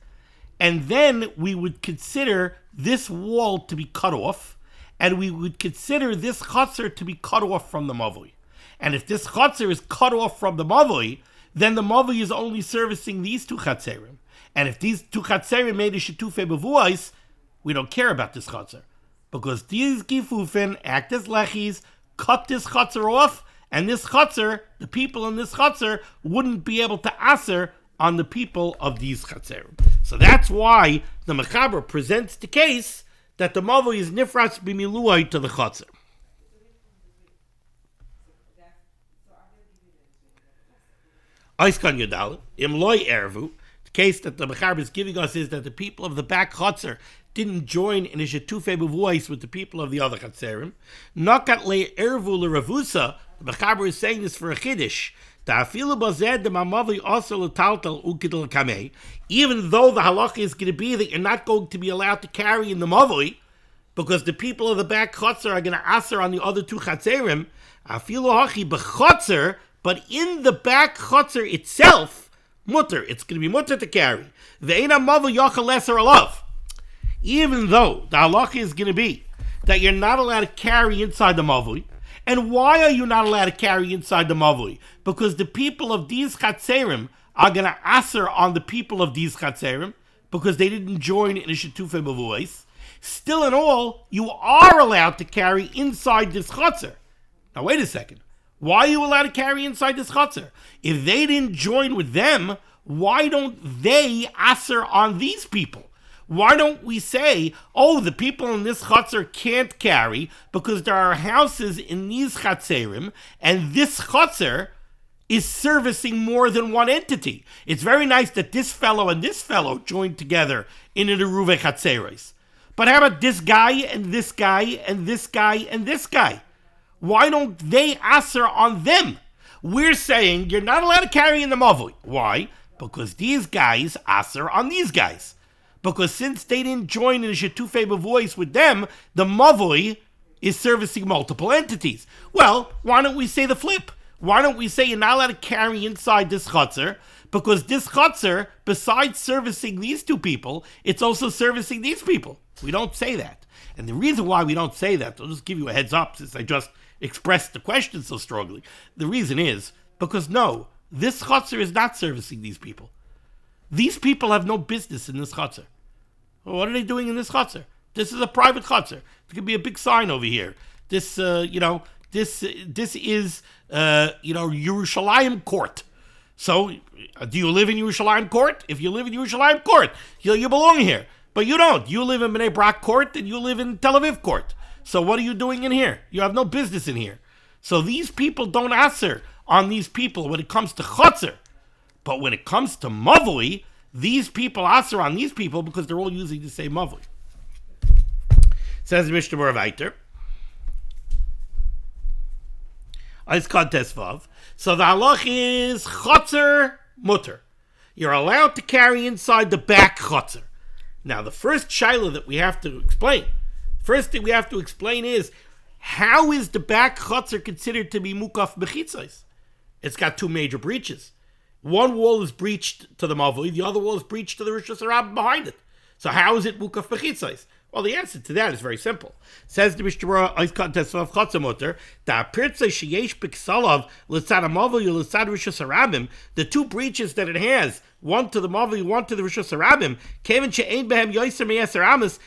And then we would consider this wall to be cut off, and we would consider this chotzer to be cut off from the mavoi. And if this chotzer is cut off from the mavoi, then the mavoi is only servicing these two chatzerim. And if these two chatzerim made a shetufei b'vuos, we don't care about this chotzer, because these gifufin act as lechis, cut this chotzer off, and this chotzer, the people in this chotzer, wouldn't be able to aser on the people of these chatzerim. So that's why the Mechaber presents the case that the mavoi is nifratz b'miluai to the chotzer. Eiskan Yodal, Imloi Ervu, the case that the Mechaber is giving us is that the people of the back chotzer didn't join in a shetufei b'vuos with the people of the other chatzerim. Nakat le ervu l'ravusa, the Mechaber is saying this for a chiddush. Ta'afilu bazed the mamavi also l'taltal ukidel kamei. Even though the halacha is going to be that you're not going to be allowed to carry in the mavoi, because the people of the back chotzer are going to aser on the other two chatzerim, afilu hachi b'chotzer, but in the back chotzer itself, mutter, it's going to be mutter to carry. Ve'ena mavoi yachal lesser alav. Even though the halacha is going to be that you're not allowed to carry inside the mavoi. And why are you not allowed to carry inside the mavoi? Because the people of these chatzerim are going to aser on the people of these chatzerim, because they didn't join in a shetufei b'vuos. Still in all, you are allowed to carry inside this chotzer. Now wait a second. Why are you allowed to carry inside this chutzner? If they didn't join with them, why don't they aser on these people? Why don't we say, oh, the people in this chutzner can't carry because there are houses in these chatzerim, and this chutzner is servicing more than one entity. It's very nice that this fellow and this fellow joined together in an eruve chatzeros. But how about this guy and this guy and this guy and this guy? Why don't they aser on them? We're saying you're not allowed to carry in the mavui. Why? Because these guys aser on these guys. Because since they didn't join in a shetufei voice with them, the mavui is servicing multiple entities. Well, why don't we say the flip? Why don't we say you're not allowed to carry inside this chutzner? Because this chutzner, besides servicing these two people, it's also servicing these people. We don't say that. And the reason why we don't say that, I'll just give you a heads up since I just expressed the question so strongly. The reason is because no, this chutzner is not servicing these people. These people have no business in this chutzner. Well, what are they doing in this chutzner? This is a private chutzner. There could be a big sign over here. This, this is, Yerushalayim court. So, do you live in Yerushalayim court? If you live in Yerushalayim court, you belong here. But you don't. You live in Bnei Brak court and you live in Tel Aviv court. So what are you doing in here? You have no business in here. So these people don't answer on these people when it comes to chutzner. But when it comes to mavui, these people answer on these people because they're all using the same mavui. Says Mishnah Berurah. So the halach is chutzner mutter. You're allowed to carry inside the back chutzner. Now, the first shaila that we have to explain, first thing we have to explain is, how is the back chutzner considered to be mukaf bechitzos? It's got two major breaches. One wall is breached to the mavui, the other wall is breached to the rishus harabim behind it. So how is it mukaf bechitzos? Well, the answer to that is very simple. Says the Mishnah Berurah, the two breaches that it has, one to the mavui, one to the rishus harabim,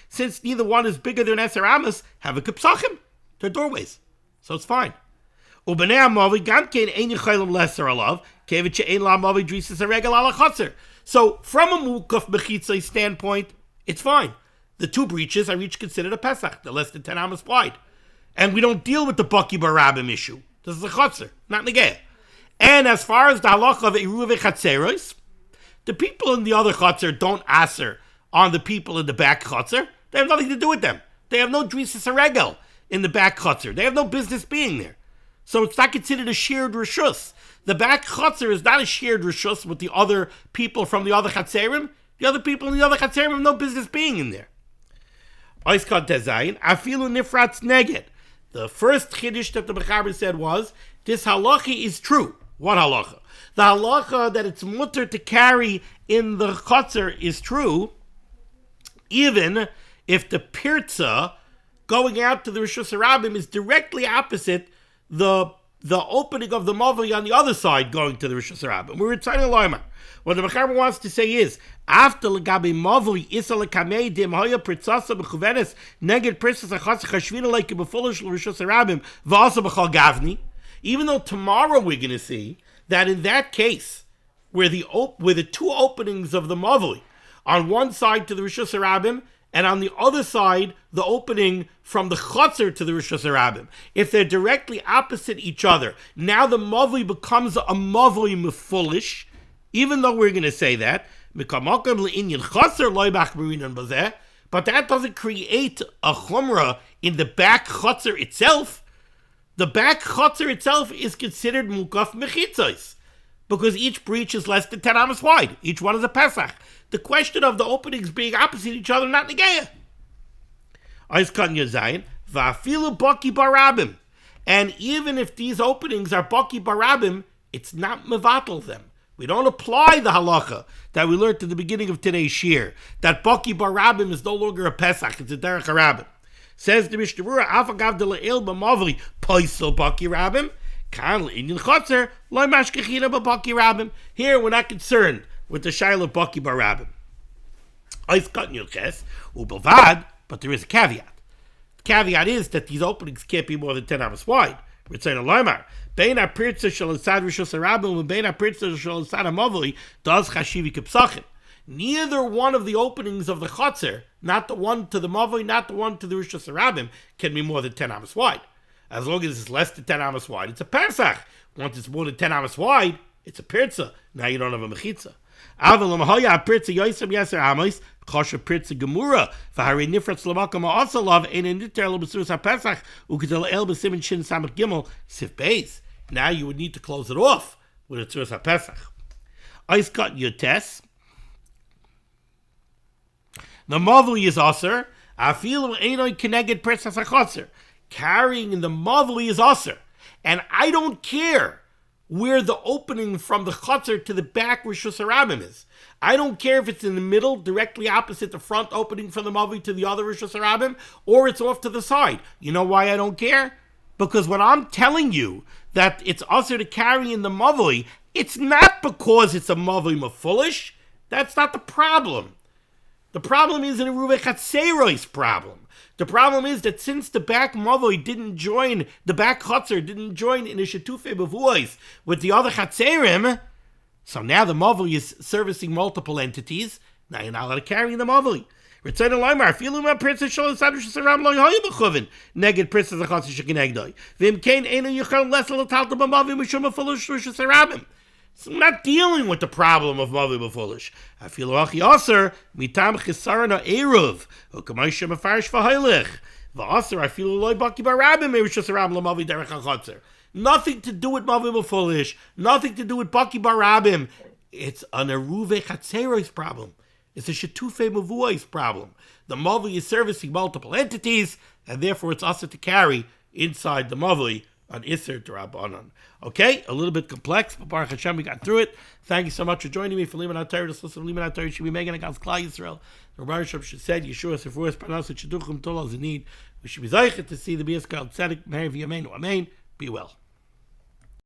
since neither one is bigger than eser amas, have a kipsachim. They're doorways, so it's fine. So from a mukaf bechitzos standpoint, it's fine. The two breaches are each considered a Pesach. They're less than 10 amas wide. And we don't deal with the Baki Barabim issue. This is a chutzner, not Negeh. And as far as the halach of Eruve Chatzeros, the people in the other chutzner don't aser on the people in the back chutzner. They have nothing to do with them. They have no drisis regel in the back chutzner. They have no business being there. So it's not considered a shared rishus. The back chutzner is not a shared rishus with the other people from the other chatzerim. The other people in the other chatzerim have no business being in there. The first chiddush that the Mechaber said was, this halacha is true. What halacha? The halacha that it's mutter to carry in the chutzner is true, even if the pirza going out to the rishus harabim is directly opposite the opening of the mavui on the other side going to the rishus harabim. We're reciting a loimer. What the Mechaber wants to say is, after legabi mavui isa lekamei dim hoya pritzasa bechuvenes neged pritzas achas chashvina like befulish l'rishus harabim v'asa b'chal gavni. Even though tomorrow we're going to see that in that case, where the two openings of the mavui, on one side to the rishus harabim and on the other side the opening from the chutzner to the rishus harabim, if they're directly opposite each other, now the mavui becomes a mavui mefulish. Even though we're going to say that, but that doesn't create a chumrah in the back chutzner itself. The back chutzner itself is considered mukaf mechitzos, because each breach is less than 10 amas wide. Each one is a Pesach. The question of the openings being opposite each other, not negeya. And even if these openings are baki barabim, it's not mevatel them. We don't apply the halacha that we learned at the beginning of today's shir, that Baki Barabim is no longer a Pesach, it's a Derech HaRabim. Says the Mishnah Berurah, Afagav de le'il b'mavri, Poisel Baki Rabim, Kan le'inyin chotzer, Loi mashkechina b'Baki Rabim. Here we're not concerned with the Shaila of Baki Barabim. Ois kat nyuches, ubelvad, but there is a caveat. The caveat is that these openings can't be more than 10 amas wide. Ritzayin Loimar. Bein HaPirtza Shel Tzad Rishus HaRabim and Bein HaPirtza Shel Tzad HaMavli does Chashivi Kipsachim. Neither one of the openings of the Chotzer, not the one to the Mavli, not the one to the Rishus HaRabim, can be more than 10 amos wide. As long as it's less than 10 amos wide, it's a Pesach. Once it's more than 10 amos wide, it's a Pirtza. Now you don't have a Mechitza. Aval Lamahaya Pirtza Yosem Yeser Amos, Chosha Pirtza Gemura, Vahari Nifratz Lamakam Asalav, and in Niter Lobasuras HaPesach, Ukadel El Besimin Shin Samach Gimel, Sif Beis. Now you would need to close it off with a Tzuras HaPesach. Ice cut Yotes. The Mavli is Aser. Afilu Einoi Keneged Pirtza Sachotzer. Carrying in the Mavli is Aser. And I don't care where the opening from the Chotzer to the back Rishus HaRabim is. I don't care if it's in the middle, directly opposite the front opening from the Mavli to the other Rishus HaRabim, or it's off to the side. You know why I don't care? Because when I'm telling you that it's also to carry in the Mavli, it's not because it's a Mavli Mefulish. That's not the problem. The problem is an Eruve Chatzero's problem. The problem is that since the back Mavli didn't join, the back Chotzer didn't join in a Shetufe Bevuos with the other Chatzerim, so now the Mavli is servicing multiple entities. Now you're not allowed to carry in the Mavli. Ritzayin Loimar, Filu Ma Pirtza Shel Tzad Rishus HaRabim Lo Yehoyu B'Chuvin Neged Pirtza Zachotzer Shekenegdoi V'im Kein Einu Yichol Lesel L'Talta B'Mavli Mishum Mefulish Rishus HaRabim. So I'm not dealing with the problem of Mavli Mefulish. I feel Achi Aser Mitam Chisaron Ha'eruv U'Kamaysh Mefarish V'Heilich V'Aser I feel Loi Baki Barabim Rishus HaRabim L'Mavli Derech HaChotzer. Nothing to do with Mavli Mefulish. Nothing to do with Baki Barabim. It's an Eruve Chatzero's problem. It's a Shetufe Mevuos problem. The Mavli is servicing multiple entities, and therefore it's also to carry inside the Mavli on Isser D'Rabbanan. Okay, a little bit complex, but Baruch Hashem, we got through it. Thank you so much for joining me for Limud HaTorah. This listen to Limud HaTorah should be making against Klal Yisrael. The Rabbi Hashem said, Yeshua Sefuas Panas Sheduchim Tol Al Zinid. We should be zeichet to see the Bias Kal Tzedek Meir V'Yameinu. Amen. Be well.